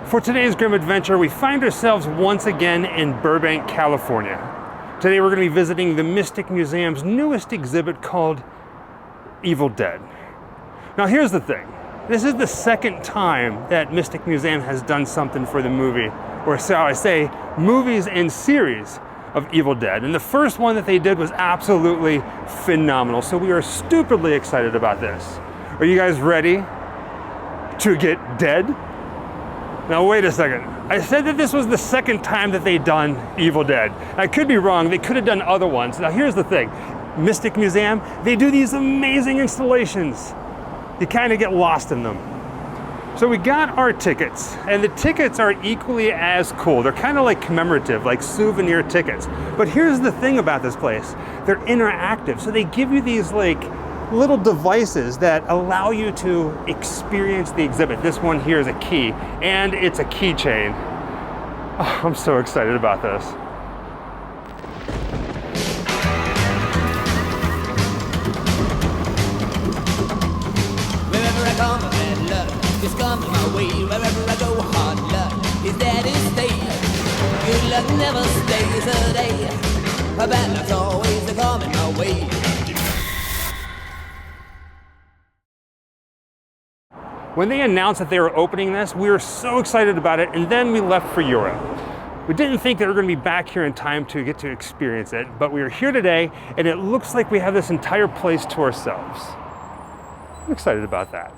For today's Grimm adventure, we find ourselves once again in Burbank, California. Today we're going to be visiting the Mystic Museum's newest exhibit called Evil Dead. Now here's the thing. This is the second time that Mystic Museum has done something for the movie, or shall I say, movies and series of Evil Dead. And the first one that they did was absolutely phenomenal. So we are stupidly excited about this. Are you guys ready to get dead? Now wait a second. I said that this was the second time that they'd done Evil Dead. I could be wrong, they could have done other ones. Now here's the thing. Mystic Museum, they do these amazing installations. You kind of get lost in them. So we got our tickets, and the tickets are equally as cool. They're kind of like commemorative, like souvenir tickets. But here's the thing about this place. They're interactive, so they give you these like little devices that allow you to experience the exhibit. This one here is a key, and it's a keychain. Oh, I'm so excited about this. Wherever I come, bad luck just comes my way. Wherever I go, hard luck is there to stay. Good luck never stays a day. Bad luck's always coming my way. When they announced that they were opening this, we were so excited about it, and then we left for Europe. We didn't think that we were going to be back here in time to get to experience it, but we are here today, and it looks like we have this entire place to ourselves. I'm excited about that.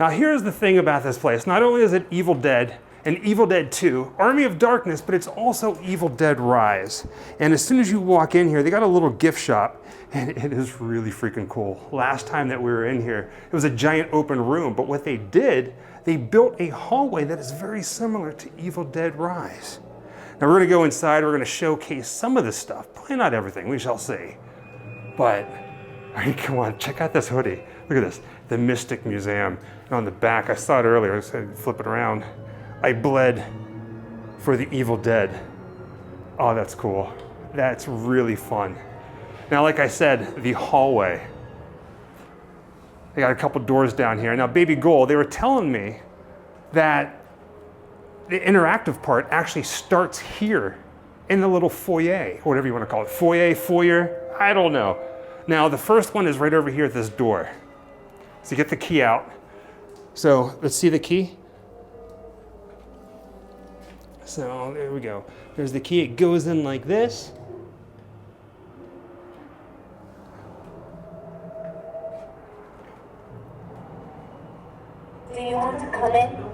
Now here's the thing about this place. Not only is it Evil Dead and Evil Dead 2, Army of Darkness, but it's also Evil Dead Rise. And as soon as you walk in here, they got a little gift shop, and it is really freaking cool. Last time that we were in here, it was a giant open room, but what they did, they built a hallway that is very similar to Evil Dead Rise. Now we're gonna go inside, we're gonna showcase some of this stuff. Probably not everything, we shall see. But, all right, come on, check out this hoodie. Look at this, the Mystic Museum. And on the back, I saw it earlier, so flip it around. I bled for the Evil Dead. Oh, that's cool. That's really fun. Now, like I said, the hallway. They got a couple doors down here. Now, Baby Gold, they were telling me that the interactive part actually starts here in the little foyer, or whatever you want to call it. Foyer, I don't know. Now, the first one is right over here at this door. So you get the key out. So let's see the key. So there we go. There's the key. It goes in like this. Do you want to come in?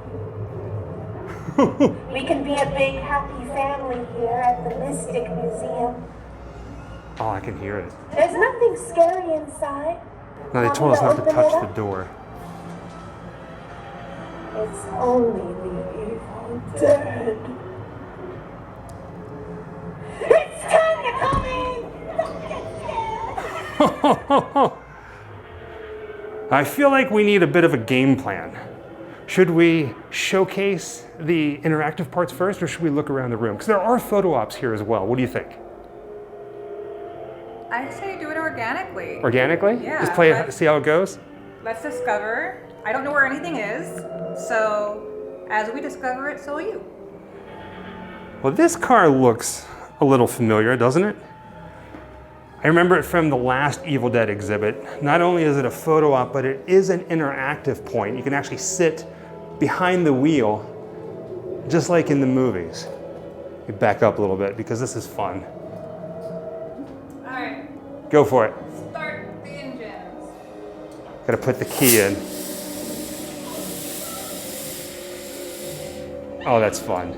We can be a big happy family here at the Mystic Museum. Oh, I can hear it. There's nothing scary inside. No, they told us not to touch the door. It's only the Evil Dead. It's time to come in! Don't get scared! I feel like we need a bit of a game plan. Should we showcase the interactive parts first, or should we look around the room? Because there are photo ops here as well. What do you think? I say do it organically. Organically? Yeah. Just play it, see how it goes? Let's discover. I don't know where anything is, so as we discover it, so will you. Well, this car looks a little familiar, doesn't it? I remember it from the last Evil Dead exhibit. Not only is it a photo op, but it is an interactive point. You can actually sit behind the wheel, just like in the movies. You back up a little bit because this is fun. All right. Go for it. Start the engines. Gotta put the key in. Oh, that's fun.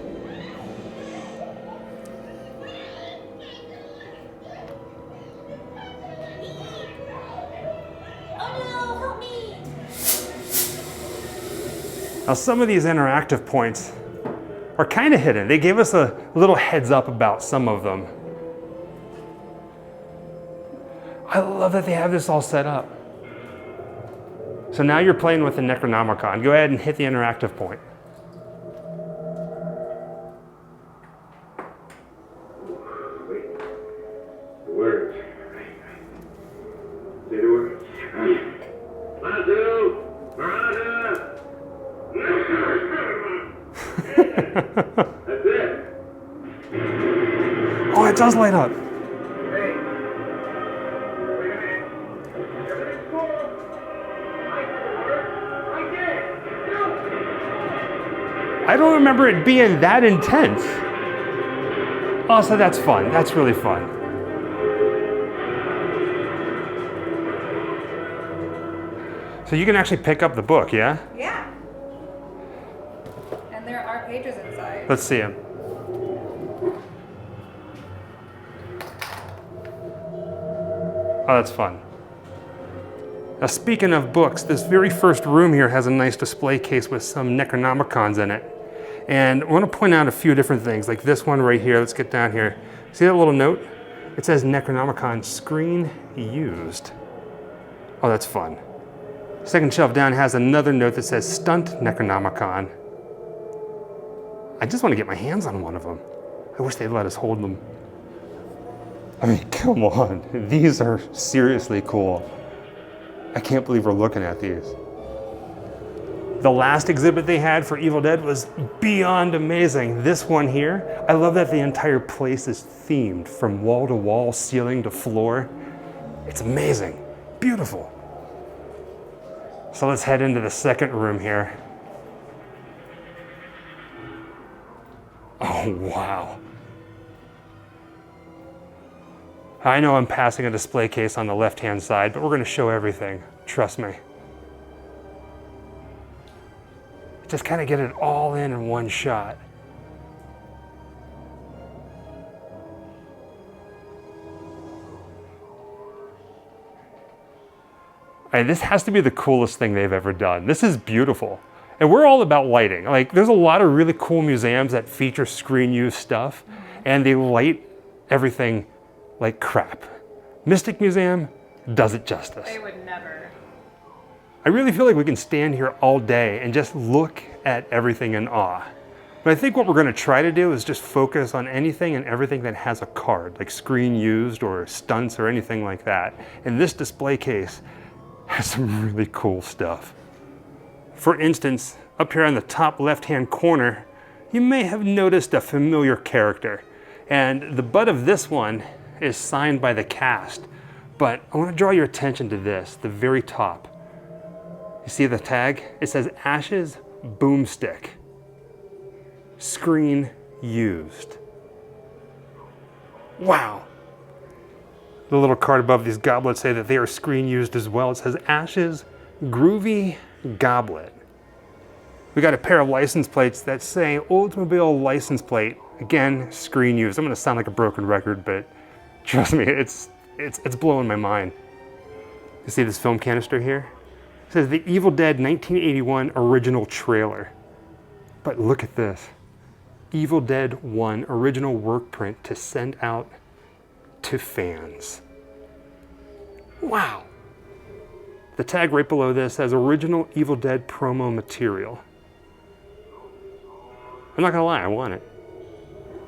Now, some of these interactive points are kind of hidden. They gave us a little heads up about some of them. I love that they have this all set up. So now you're playing with the Necronomicon. Go ahead and hit the interactive point. Words. Say the words. Mazu! Marada! Oh, it does light up. I don't remember it being that intense. Oh, so that's fun. That's really fun. So you can actually pick up the book, yeah? Yeah. And there are pages inside. Let's see them. Oh, that's fun. Now, speaking of books, this very first room here has a nice display case with some Necronomicons in it. And I want to point out a few different things, like this one right here. Let's get down here. See that little note? It says Necronomicon screen used. Oh, that's fun. Second shelf down has another note that says Stunt Necronomicon. I just want to get my hands on one of them. I wish they'd let us hold them. I mean, come on. These are seriously cool. I can't believe we're looking at these. The last exhibit they had for Evil Dead was beyond amazing. This one here, I love that the entire place is themed from wall to wall, ceiling to floor. It's amazing, beautiful. So let's head into the second room here. Oh, wow. I know I'm passing a display case on the left-hand side, but we're gonna show everything, trust me. Just kind of get it all in one shot. This has to be the coolest thing they've ever done. This is beautiful. And we're all about lighting. Like, there's a lot of really cool museums that feature screen use stuff, and they light everything like crap. Mystic Museum does it justice. They would never. I really feel like we can stand here all day and just look at everything in awe. But I think what we're gonna try to do is just focus on anything and everything that has a card, like screen used or stunts or anything like that. And this display case has some really cool stuff. For instance, up here on the top left-hand corner, you may have noticed a familiar character. And the butt of this one is signed by the cast. But I want to draw your attention to this, the very top. You see the tag? It says Ashes Boomstick. Screen used. Wow. The little card above these goblets say that they are screen used as well. It says Ashes Groovy Goblet. We got a pair of license plates that say Oldsmobile license plate. Again, screen used. I'm gonna sound like a broken record, but trust me, it's blowing my mind. You see this film canister here? It says the Evil Dead 1981 original trailer. But look at this. Evil Dead 1 original work print to send out to fans. Wow. The tag right below this says original Evil Dead promo material. I'm not gonna lie, I want it.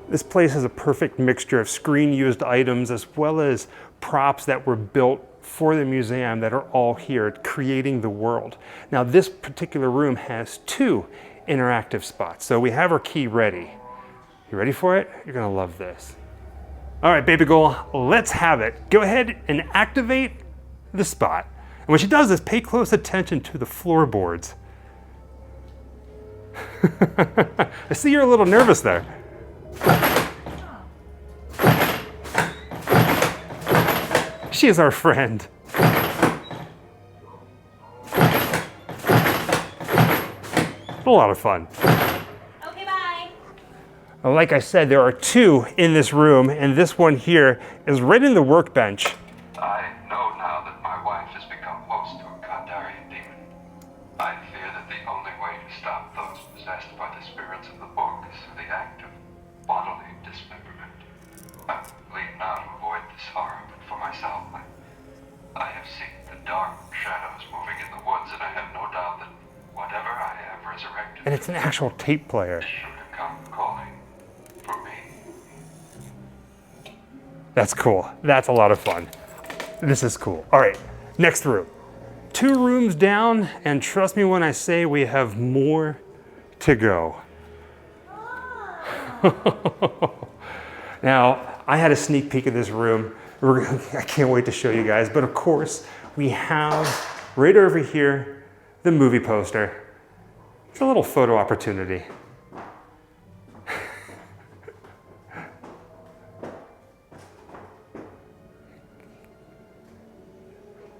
This place has a perfect mixture of screen-used items as well as props that were built for the museum that are all here, creating the world. Now, this particular room has 2 interactive spots, so we have our key ready. You ready for it? You're gonna love this. All right, baby girl, let's have it. Go ahead and activate the spot. And when she does this, pay close attention to the floorboards. I see you're a little nervous there. She is our friend. A lot of fun. Okay, bye. Like I said, there are 2 in this room, and this one here is right in the workbench. I know now that my wife has become host to a Kandarian demon. I fear that the only way to stop those possessed by the spirits of the book is through the act of bodily dismemberment. I believe now to avoid this horror, but for myself, I have seen the dark shadows moving in the woods, and I have no doubt that whatever I have resurrected, And it's an actual tape player. is sure to come calling for me. That's cool. That's a lot of fun. This is cool. All right, next room. 2 rooms down, and trust me when I say we have more to go. Now, I had a sneak peek of this room. I can't wait to show you guys. But of course, we have right over here the movie poster. It's a little photo opportunity.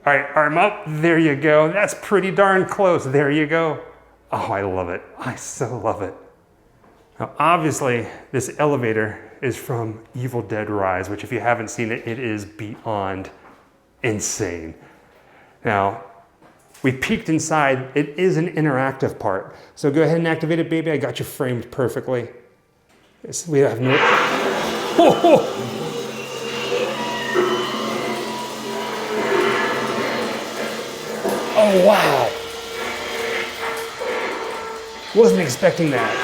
All right, arm up, there you go. That's pretty darn close, there you go. Oh, I love it, I so love it. Now, obviously, this elevator is from Evil Dead Rise, which if you haven't seen it, it is beyond insane. Now, we peeked inside, it is an interactive part. So go ahead and activate it, baby, I got you framed perfectly. We have no, oh. Oh, wow. Wasn't expecting that.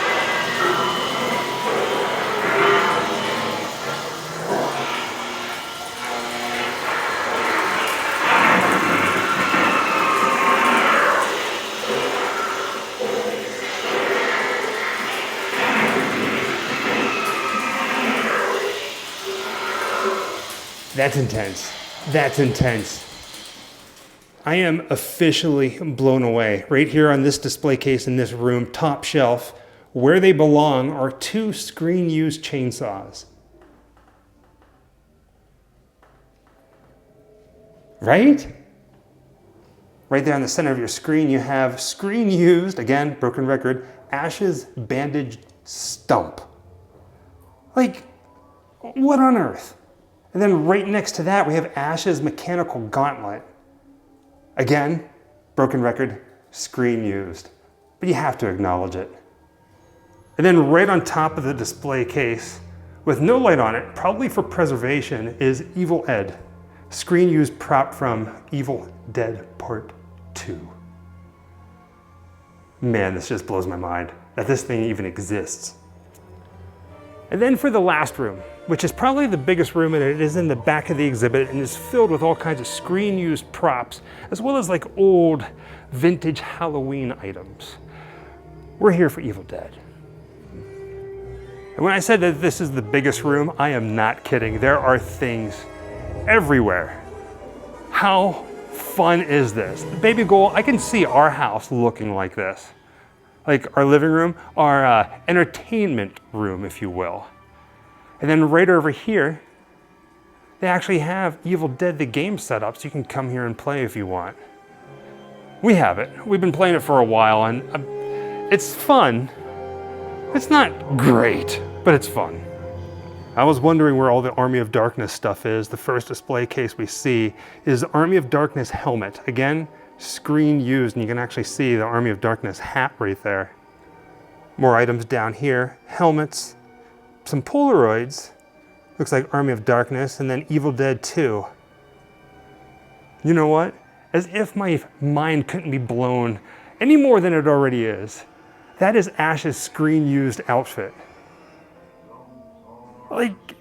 That's intense. That's intense. I am officially blown away. Right here on this display case in this room, top shelf, where they belong are 2 screen-used chainsaws. Right? Right there on the center of your screen, you have screen-used, again, broken record, Ash's bandaged stump. Like, what on earth? And then right next to that, we have Ash's mechanical gauntlet. Again, broken record, screen used, but you have to acknowledge it. And then right on top of the display case, with no light on it, probably for preservation, is Evil Ed, screen used prop from Evil Dead Part 2. Man, this just blows my mind that this thing even exists. And then for the last room, which is probably the biggest room, and it is in the back of the exhibit and is filled with all kinds of screen-used props, as well as like old vintage Halloween items. We're here for Evil Dead. And when I said that this is the biggest room, I am not kidding. There are things everywhere. How fun is this? The baby goal, I can see our house looking like this. Like our living room, our entertainment room, if you will. And then right over here, they actually have Evil Dead the game set up, so you can come here and play if you want. We have it. We've been playing it for a while, and it's fun. It's not great, but it's fun. I was wondering where all the Army of Darkness stuff is. The first display case we see is the Army of Darkness helmet. Again, screen used, and you can actually see the Army of Darkness hat right there. More items down here, helmets, some Polaroids, looks like Army of Darkness, and then Evil Dead 2. You know what? As if my mind couldn't be blown any more than it already is. That is Ash's screen-used outfit. Like,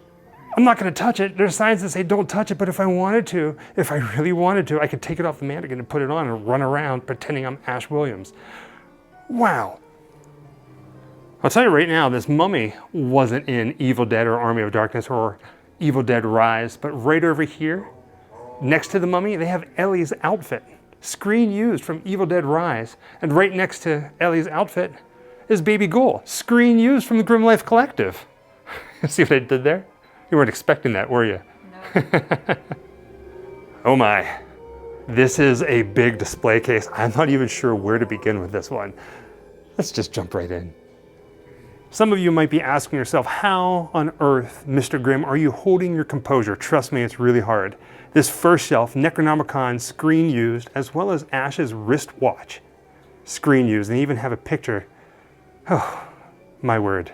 I'm not gonna touch it. There's signs that say don't touch it, but if I wanted to, if I really wanted to, I could take it off the mannequin and put it on and run around pretending I'm Ash Williams. Wow. I'll tell you right now, this mummy wasn't in Evil Dead or Army of Darkness or Evil Dead Rise, but right over here, next to the mummy, they have Ellie's outfit, screen used from Evil Dead Rise. And right next to Ellie's outfit is Baby Ghoul, screen used from the Grimm Life Collective. See what I did there? You weren't expecting that, were you? No. Oh my. This is a big display case. I'm not even sure where to begin with this one. Let's just jump right in. Some of you might be asking yourself, how on earth, Mr. Grimm, are you holding your composure? Trust me, it's really hard. This first shelf, Necronomicon, screen used, as well as Ash's wristwatch, screen used, and they even have a picture. Oh, my word.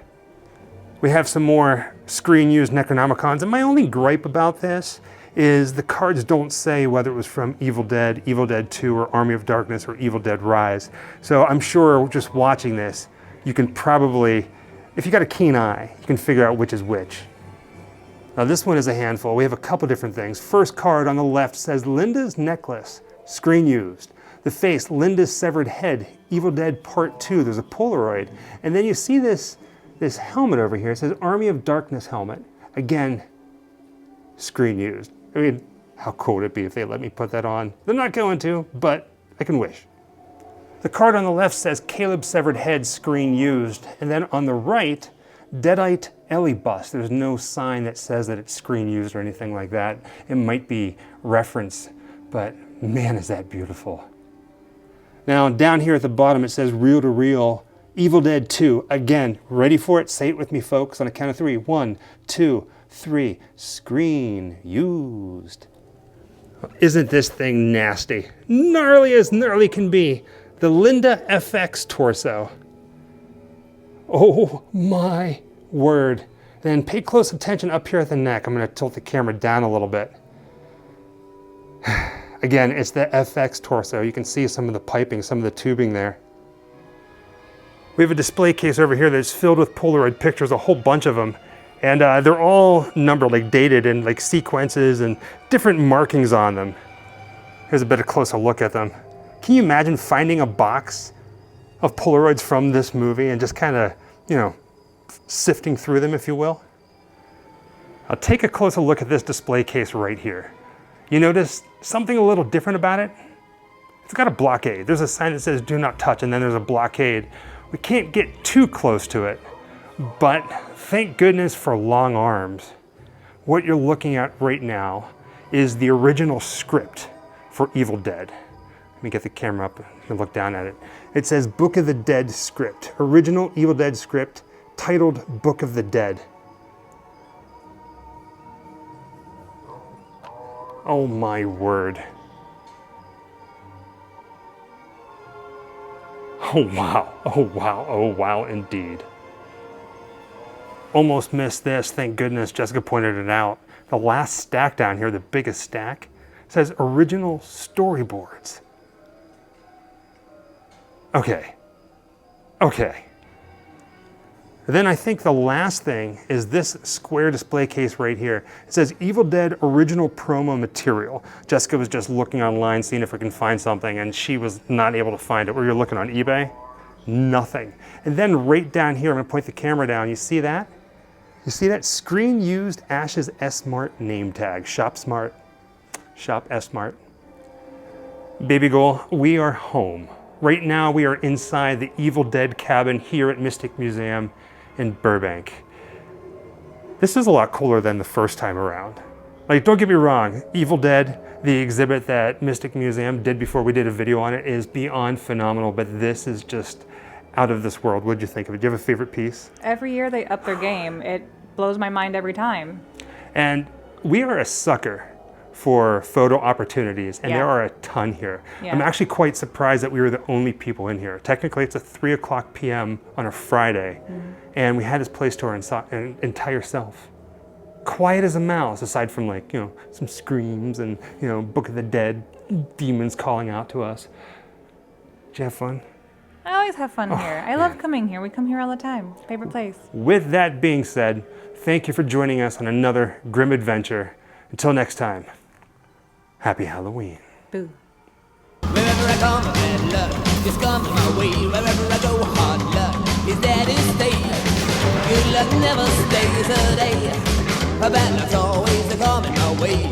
We have some more screen used Necronomicons, and my only gripe about this is the cards don't say whether it was from Evil Dead 2, or Army of Darkness, or Evil Dead Rise. So I'm sure just watching this, you can probably, if you got a keen eye, you can figure out which is which. Now this one is a handful. We have a couple different things. First card on the left says Linda's necklace, screen used. The face, Linda's severed head, Evil Dead Part 2. There's a Polaroid. And then you see this this helmet over here. It says Army of Darkness helmet. Again, screen used. I mean, how cool would it be if they let me put that on? They're not going to, but I can wish. The card on the left says Caleb Severed Head screen used. And then on the right, Deadite Ellie bust. There's no sign that says that it's screen used or anything like that. It might be reference, but man, is that beautiful. Now down here at the bottom it says reel to reel, Evil Dead 2. Again, ready for it? Say it with me, folks, on a count of 3. 1, 2, 3. Screen used. Isn't this thing nasty? Gnarly as gnarly can be. The Linda FX torso. Oh my word. Then pay close attention up here at the neck. I'm going to tilt the camera down a little bit. Again, it's the FX torso. You can see some of the piping, some of the tubing there. We have a display case over here that's filled with Polaroid pictures, a whole bunch of them. And they're all numbered, like dated, and like sequences and different markings on them. Here's a bit of closer look at them. Can you imagine finding a box of Polaroids from this movie and just kind of, you know, sifting through them, if you will? I'll take a closer look at this display case right here. You notice something a little different about it? It's got a blockade. There's a sign that says do not touch, and then there's a blockade. We can't get too close to it, but thank goodness for long arms. What you're looking at right now is the original script for Evil Dead. Let me get the camera up and look down at it. It says Book of the Dead script, original Evil Dead script, titled Book of the Dead. Oh my word. Oh wow, oh wow, oh wow indeed. Almost missed this, thank goodness Jessica pointed it out. The last stack down here, the biggest stack, says original storyboards. Okay, okay. Then I think the last thing is this square display case right here. It says Evil Dead original promo material. Jessica was just looking online, seeing if we can find something, and she was not able to find it. Were you looking on eBay? Nothing. And then right down here, I'm gonna point the camera down, you see that? You see that? Screen used Ash's S-Mart name tag. Shop Smart, Shop S-Mart. Baby Goal, we are home. Right now we are inside the Evil Dead cabin here at Mystic Museum in Burbank. This is a lot cooler than the first time around. Like, don't get me wrong, Evil Dead, the exhibit that Mystic Museum did before we did a video on it, is beyond phenomenal, but this is just out of this world. What'd you think of it? Do you have a favorite piece? Every year they up their game. It blows my mind every time. And we are a sucker for photo opportunities, and there are a ton here. Yeah. I'm actually quite surprised that we were the only people in here. Technically, it's a 3:00 p.m. on a Friday, and we had this place to our entire self. Quiet as a mouse, aside from, like, you know, some screams and, you know, Book of the Dead demons calling out to us. Did you have fun? I always have fun here. I love coming here. We come here all the time. Favorite place. With that being said, thank you for joining us on another Grimm adventure. Until next time, happy Halloween. Boo. Wherever I come, bad luck just comes my way. Wherever I go, hard luck is there to stay. Good luck never stays a day. Bad luck's always coming my way.